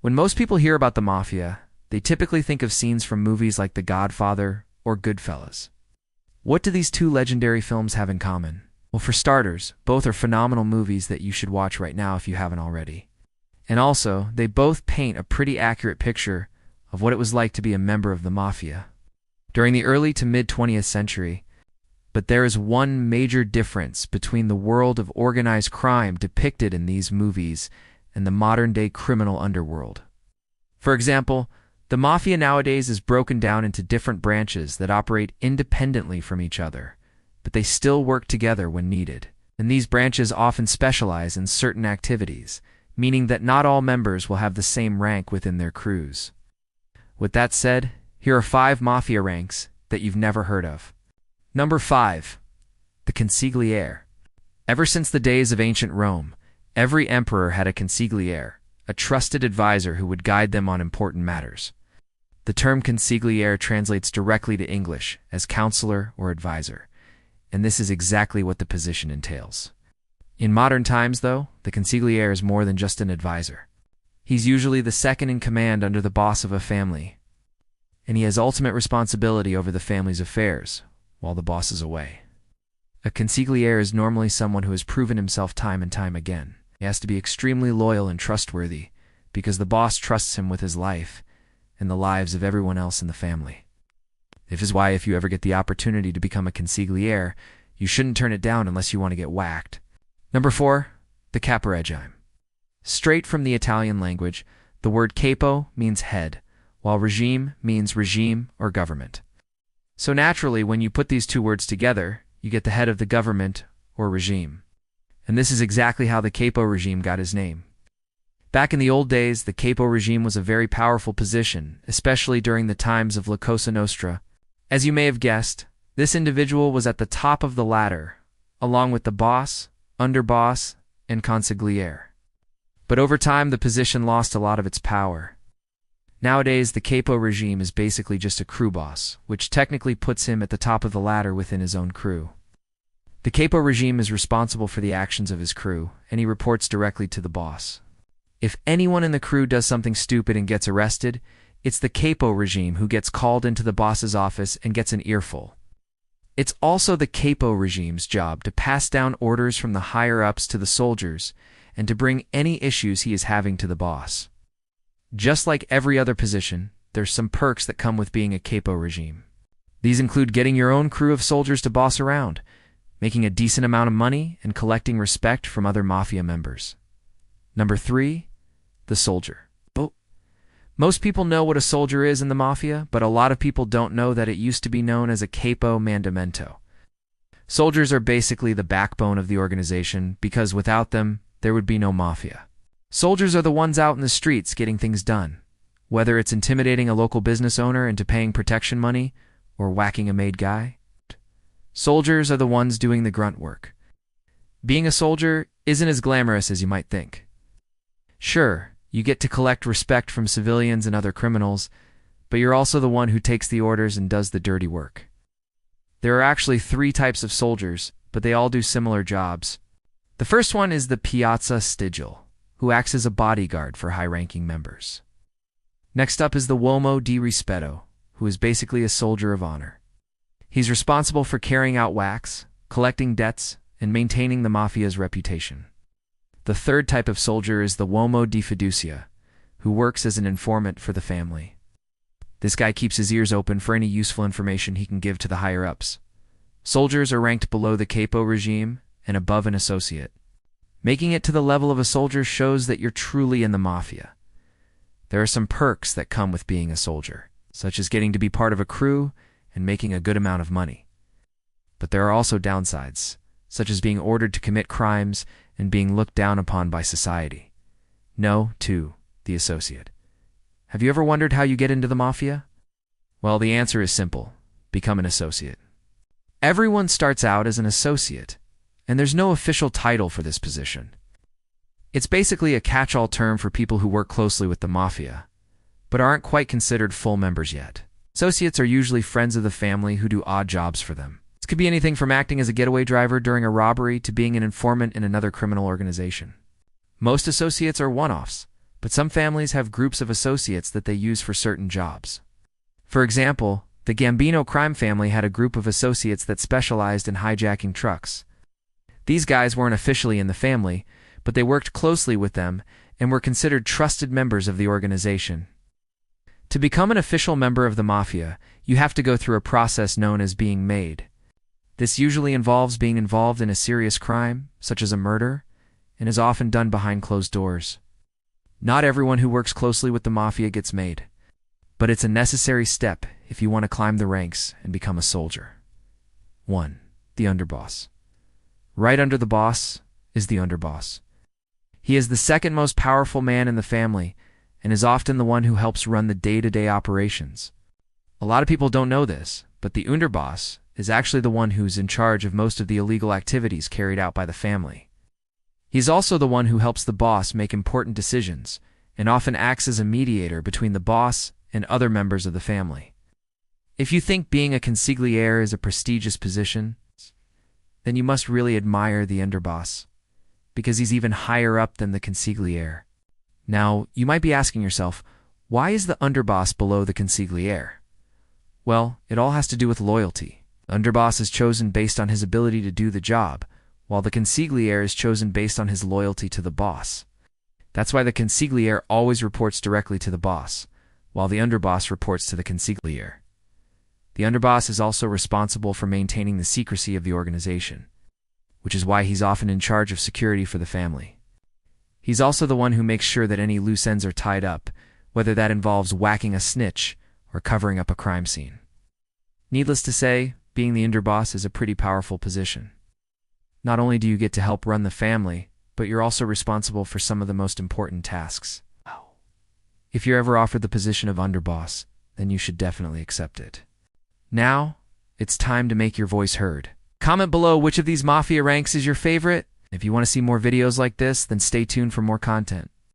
When most people hear about the mafia, they typically think of scenes from movies like The Godfather or Goodfellas. What do these two legendary films have in common? Well, for starters, both are phenomenal movies that you should watch right now if you haven't already. And also, they both paint a pretty accurate picture of what it was like to be a member of the mafia during the early to mid-20th century. But there is one major difference between the world of organized crime depicted in these movies and the modern-day criminal underworld. For example, the mafia nowadays is broken down into different branches that operate independently from each other, but they still work together when needed. And these branches often specialize in certain activities, meaning that not all members will have the same rank within their crews. With that said, here are 5 mafia ranks that you've never heard of. Number 5. The consigliere. Ever since the days of ancient Rome, every emperor had a consigliere, a trusted advisor who would guide them on important matters. The term consigliere translates directly to English as counselor or advisor, and this is exactly what the position entails. In modern times, though, the consigliere is more than just an advisor. He's usually the second in command under the boss of a family, and he has ultimate responsibility over the family's affairs while the boss is away. A consigliere is normally someone who has proven himself time and time again. He has to be extremely loyal and trustworthy because the boss trusts him with his life and the lives of everyone else in the family. This is why if you ever get the opportunity to become a consigliere, you shouldn't turn it down unless you want to get whacked. Number 4, the caporegime. Straight from the Italian language, the word capo means head, while regime means regime or government. So naturally, when you put these two words together, you get the head of the government or regime. And this is exactly how the capo regime got his name. Back in the old days, the capo regime was a very powerful position, especially during the times of La Cosa Nostra. As you may have guessed, this individual was at the top of the ladder, along with the boss, underboss, and consigliere. But over time, the position lost a lot of its power. Nowadays, the capo regime is basically just a crew boss, which technically puts him at the top of the ladder within his own crew. The capo regime is responsible for the actions of his crew, and he reports directly to the boss. If anyone in the crew does something stupid and gets arrested, it's the capo regime who gets called into the boss's office and gets an earful. It's also the capo regime's job to pass down orders from the higher-ups to the soldiers and to bring any issues he is having to the boss. Just like every other position, there's some perks that come with being a capo regime. These include getting your own crew of soldiers to boss around, making a decent amount of money, and collecting respect from other mafia members. Number 3, the soldier. Most people know what a soldier is in the mafia, but a lot of people don't know that it used to be known as a capo mandamento. Soldiers are basically the backbone of the organization because without them, there would be no mafia. Soldiers are the ones out in the streets getting things done, whether it's intimidating a local business owner into paying protection money or whacking a made guy. Soldiers are the ones doing the grunt work. Being a soldier isn't as glamorous as you might think. Sure, you get to collect respect from civilians and other criminals, but you're also the one who takes the orders and does the dirty work. There are actually 3 types of soldiers, but they all do similar jobs. The first one is the piazza stigil, who acts as a bodyguard for high-ranking members. Next up is the uomo di rispetto, who is basically a soldier of honor. He's responsible for carrying out whacks, collecting debts, and maintaining the mafia's reputation. The third type of soldier is the uomo di fiducia, who works as an informant for the family. This guy keeps his ears open for any useful information he can give to the higher-ups. Soldiers are ranked below the capo regime and above an associate. Making it to the level of a soldier shows that you're truly in the mafia. There are some perks that come with being a soldier, such as getting to be part of a crew and making a good amount of money. But there are also downsides, such as being ordered to commit crimes and being looked down upon by society. No to the associate. Have you ever wondered how you get into the mafia? Well, the answer is simple. Become an associate. Everyone starts out as an associate, and there's no official title for this position. It's basically a catch-all term for people who work closely with the mafia, but aren't quite considered full members yet. Associates are usually friends of the family who do odd jobs for them. This could be anything from acting as a getaway driver during a robbery to being an informant in another criminal organization. Most associates are one-offs, but some families have groups of associates that they use for certain jobs. For example, the Gambino crime family had a group of associates that specialized in hijacking trucks. These guys weren't officially in the family, but they worked closely with them and were considered trusted members of the organization. To become an official member of the mafia, you have to go through a process known as being made. This usually involves being involved in a serious crime, such as a murder, and is often done behind closed doors. Not everyone who works closely with the mafia gets made, but it's a necessary step if you want to climb the ranks and become a soldier. 1. The underboss. Right under the boss is the underboss. He is the second most powerful man in the family and is often the one who helps run the day-to-day operations. A lot of people don't know this, but the underboss is actually the one who's in charge of most of the illegal activities carried out by the family. He's also the one who helps the boss make important decisions and often acts as a mediator between the boss and other members of the family. If you think being a consigliere is a prestigious position, then you must really admire the underboss, because he's even higher up than the consigliere. Now, you might be asking yourself, why is the underboss below the consigliere? Well, it all has to do with loyalty. The underboss is chosen based on his ability to do the job, while the consigliere is chosen based on his loyalty to the boss. That's why the consigliere always reports directly to the boss, while the underboss reports to the consigliere. The underboss is also responsible for maintaining the secrecy of the organization, which is why he's often in charge of security for the family. He's also the one who makes sure that any loose ends are tied up, whether that involves whacking a snitch or covering up a crime scene. Needless to say, being the underboss is a pretty powerful position. Not only do you get to help run the family, but you're also responsible for some of the most important tasks. If you're ever offered the position of underboss, then you should definitely accept it. Now, it's time to make your voice heard. Comment below which of these mafia ranks is your favorite. If you want to see more videos like this, then stay tuned for more content.